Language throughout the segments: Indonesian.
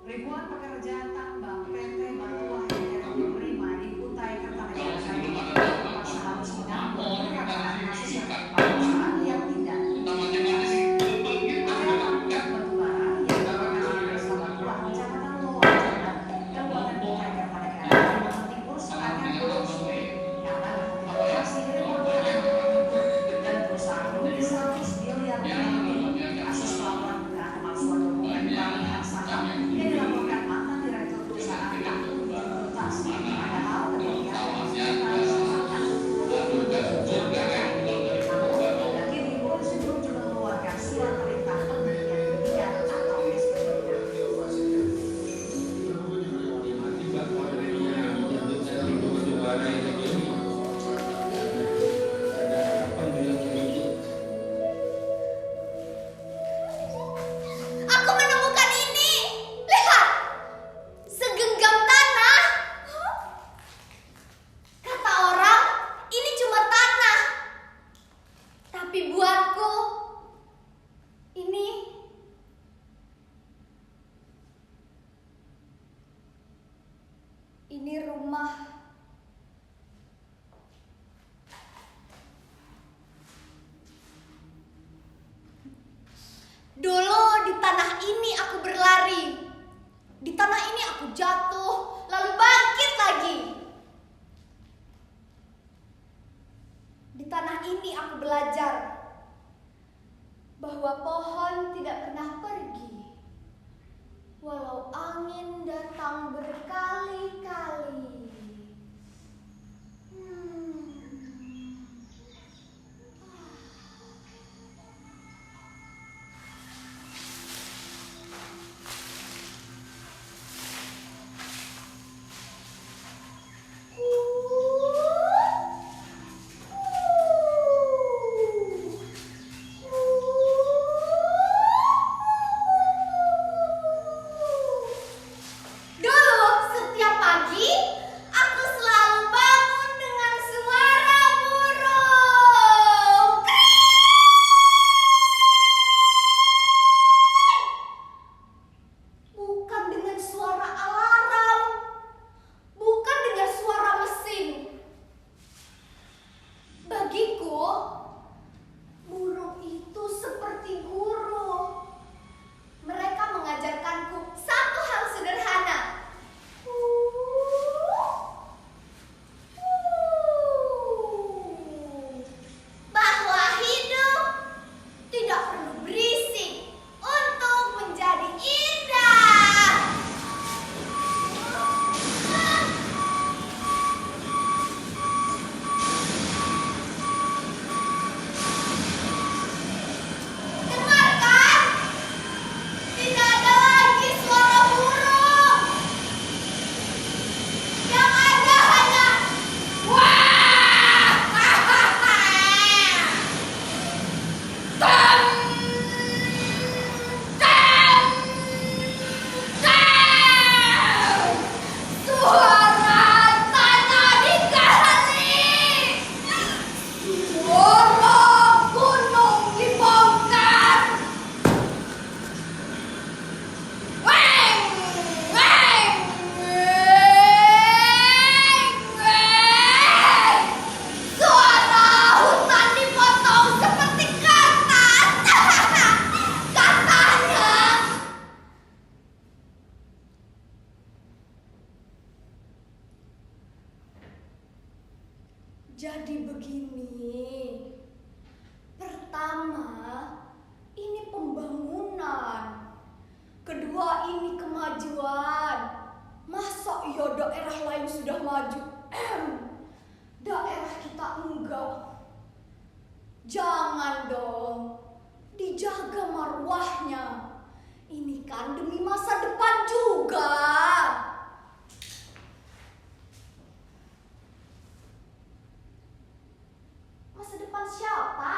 Ribuan pekerja tambang PT Batu Wahid yang diterima di Kutai Kartanegara Kalimantan terpaksa harus menanggung penanganan kasus yang menimpa perusahaan yang tidak integritas. Area tambang batubara yang berlokasi di Desa Batuah, Kecamatan Lowajana, Kabupaten Kutai Kartanegara, Kalimantan Timur seakan berangsur karena berhasil ribuan pekerja dan perusahaan merugi 100 miliar rupiah. Kasus pelaporan dugaan pemalsuan dokumen pengalihan saham yang dilaporkan mantan direktur perusahaan tak tuntas, padahal kemudian kini polisi belum juga mengeluarkan surat perintah pemberhentian penyidikan atau SPP. Aku menemukan ini. Lihat, segenggam tanah. Kata orang, ini cuma tanah. Tapi buatku, ini rumah. Dulu di tanah ini aku berlari. Di tanah ini aku jatuh, lalu bangkit lagi. Di tanah ini aku belajar bahwa pohon tidak pernah pergi, walau angin datang berkali-kali. Dulu setiap pagi aku selalu bangun dengan suara burung. Bukan dengan suara alarm, bukan dengan suara mesin. Bagiku, burung itu seperti guru. Mereka mengajarkanku satu hal sederhana. Bahwa hidup tidak perlu berisik untuk menjadi indah. Dengarkan, tidak ada lagi suara burung. Yang ada hanya wah. Tam, tam, tam. Suara tanah digali. Suara gunung dibongkar. Weng, weng, weng, weng. Suara hutan dipotong seperti kertas. Katanya. Jadi begini. Pertama, ini pembangunan. Kedua, ini kemajuan. Masa iya daerah lain sudah maju? Daerah kita enggak. Jangan dong. Dijaga marwahnya. Ini kan demi masa depan juga. Masa depan siapa?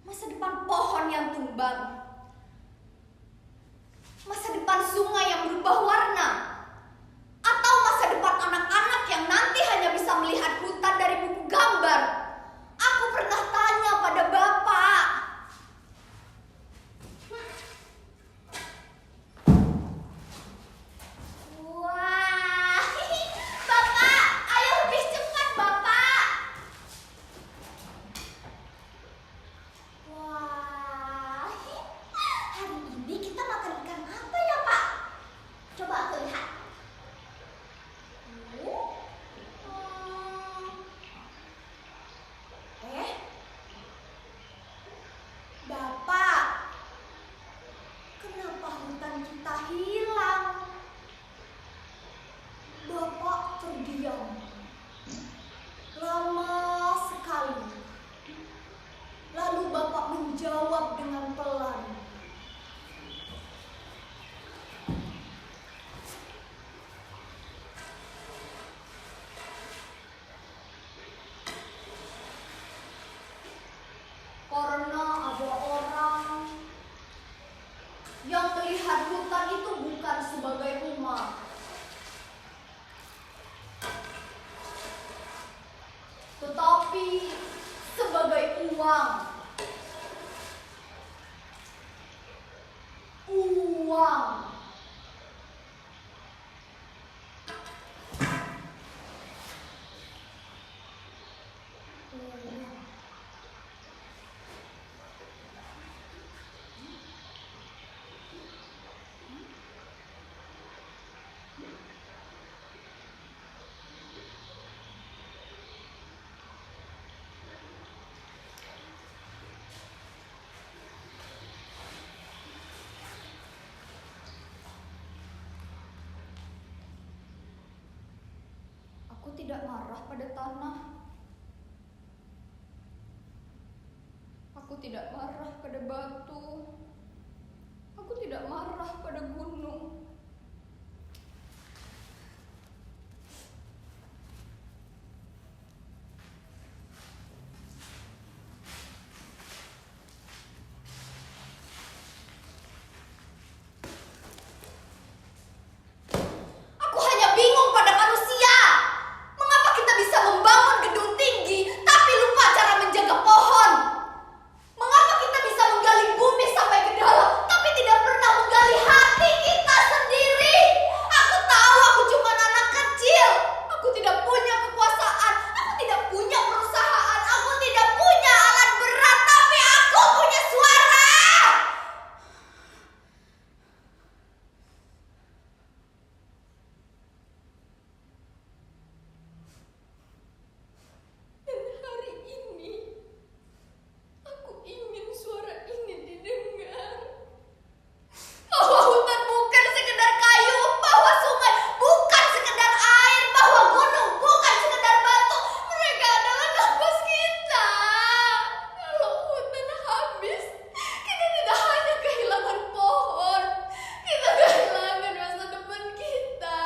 Masa depan pohon yang tumbang? Masa depan sungai yang berubah warna? Atau masa depan anak-anak yang nanti hanya bisa melihat hutan dari buku gambar? Aku pernah tanya pada bapak. diam. Lama sekali. Lalu Bapak menjawab dengan pelan. Karena ada orang yang melihat hutan itu bukan sebagai rumah, tetapi sebagai uang. Uang. Aku tidak marah pada tanah. Aku tidak marah pada batu. Aku tidak marah pada gunung. Aku hanya bingung pada manusia. Mengapa kita bisa membangun gedung tinggi tapi lupa cara menjaga pohon? Mengapa kita bisa menggali bumi sampai ke dalam tapi tidak pernah menggali hati kita sendiri? Aku tahu aku cuma anak kecil. Aku tidak punya kekuasaan. Aku tidak punya perusahaan. Aku tidak punya alat berat, tapi aku punya suara. Dan hari ini, aku ingin suara ini didengar. Bahwa hutan bukan sekedar kayu, bahwa sungai bukan sekedar air, bahwa gunung bukan sekedar batu. Mereka adalah nafas kita. Kalau hutan habis, kita tidak hanya kehilangan pohon, kita kehilangan masa depan kita.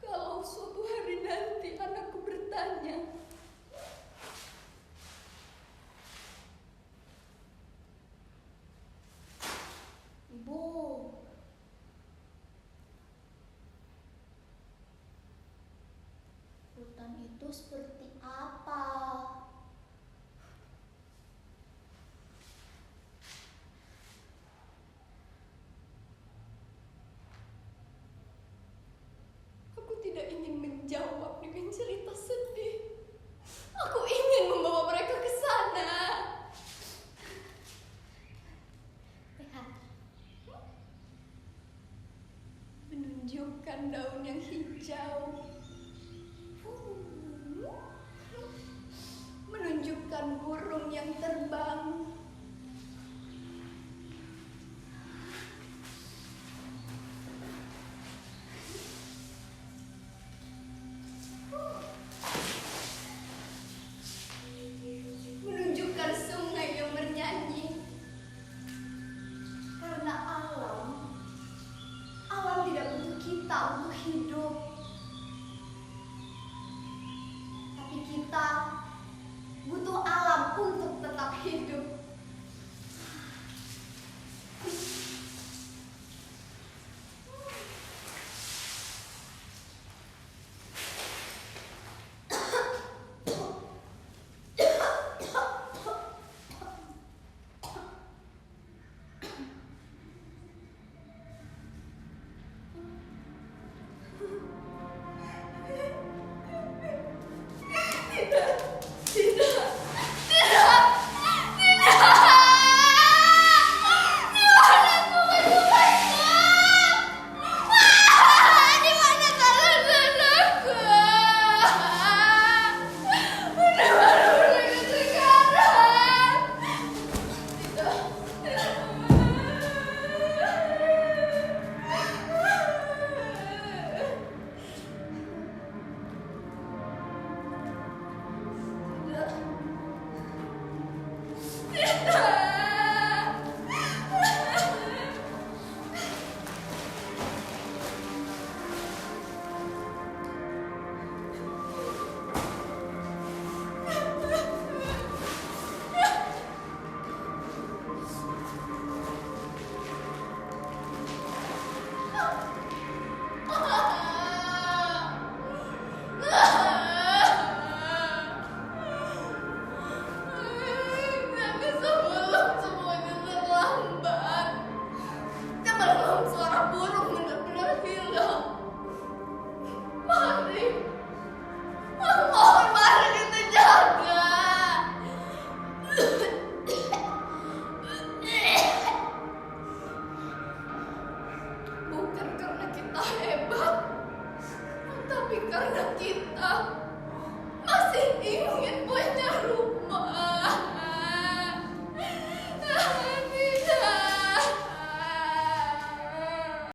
Kalau suatu hari nanti anakku bertanya, "Ibu, hutan itu seperti apa?" Aku tidak ingin menjawab dengan cerita sedih. Aku ingin membawa mereka ke sana. Lihat. Menunjukkan daun yang hijau. Menunjukkan burung yang terbang. Menunjukkan sungai yang bernyanyi. Karena alam tidak butuh kita untuk hidup. Tapi kita butuh alam untuk tetap hidup. Tidak, tidak. hebat, tapi karena kita masih ingin punya rumah.